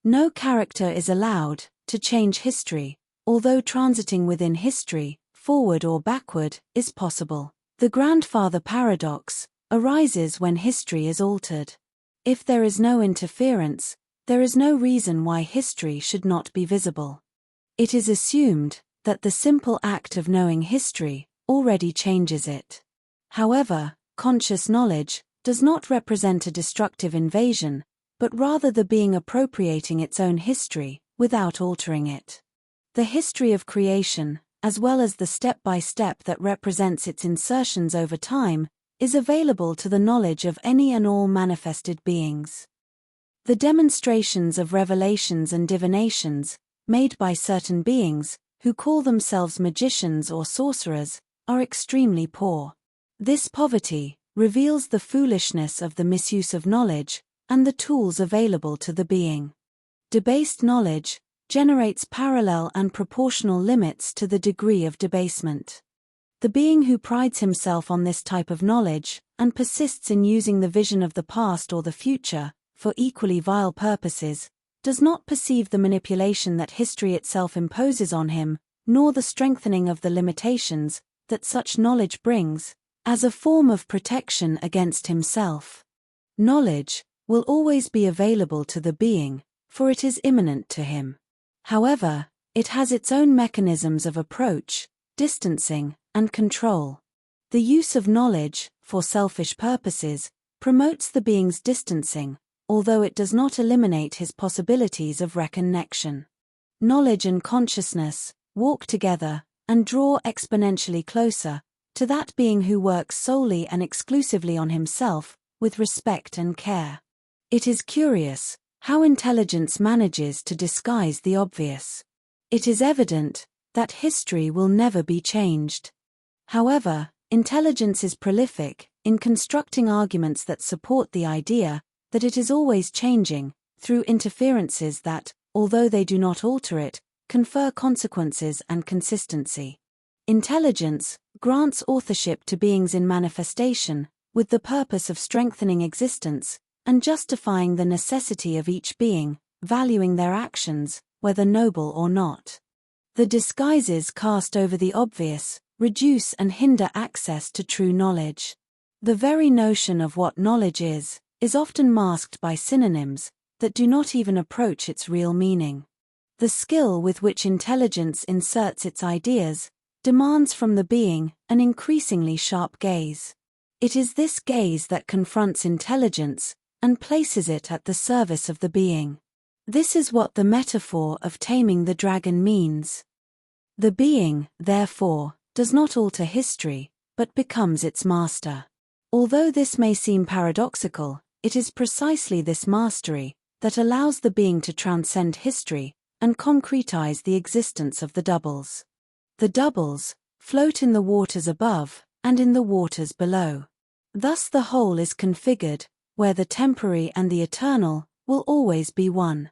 No character is allowed to change history, although transiting within history, forward or backward, is possible. The grandfather paradox arises when history is altered. If there is no interference, there is no reason why history should not be visible. It is assumed that the simple act of knowing history already changes it. However, conscious knowledge does not represent a destructive invasion, but rather the being appropriating its own history without altering it. The history of creation, as well as the step-by-step that represents its insertions over time, is available to the knowledge of any and all manifested beings. The demonstrations of revelations and divinations, made by certain beings, who call themselves magicians or sorcerers, are extremely poor. This poverty reveals the foolishness of the misuse of knowledge and the tools available to the being. Debased knowledge generates parallel and proportional limits to the degree of debasement. The being who prides himself on this type of knowledge and persists in using the vision of the past or the future for equally vile purposes does not perceive the manipulation that history itself imposes on him, nor the strengthening of the limitations that such knowledge brings, as a form of protection against himself. Knowledge will always be available to the being, for it is immanent to him. However, it has its own mechanisms of approach, distancing, and control. The use of knowledge, for selfish purposes, promotes the being's distancing, although it does not eliminate his possibilities of reconnection. Knowledge and consciousness walk together and draw exponentially closer to that being who works solely and exclusively on himself, with respect and care. It is curious how intelligence manages to disguise the obvious. It is evident that history will never be changed. However, intelligence is prolific in constructing arguments that support the idea that it is always changing, through interferences that, although they do not alter it, confer consequences and consistency. Intelligence grants authorship to beings in manifestation, with the purpose of strengthening existence and justifying the necessity of each being, valuing their actions, whether noble or not. The disguises cast over the obvious reduce and hinder access to true knowledge. The very notion of what knowledge is often masked by synonyms that do not even approach its real meaning. The skill with which intelligence inserts its ideas demands from the being an increasingly sharp gaze. It is this gaze that confronts intelligence and places it at the service of the being. This is what the metaphor of taming the dragon means. The being, therefore, does not alter history, but becomes its master. Although this may seem paradoxical, it is precisely this mastery that allows the being to transcend history and concretize the existence of the doubles. The doubles float in the waters above and in the waters below. Thus the whole is configured, where the temporary and the eternal will always be one.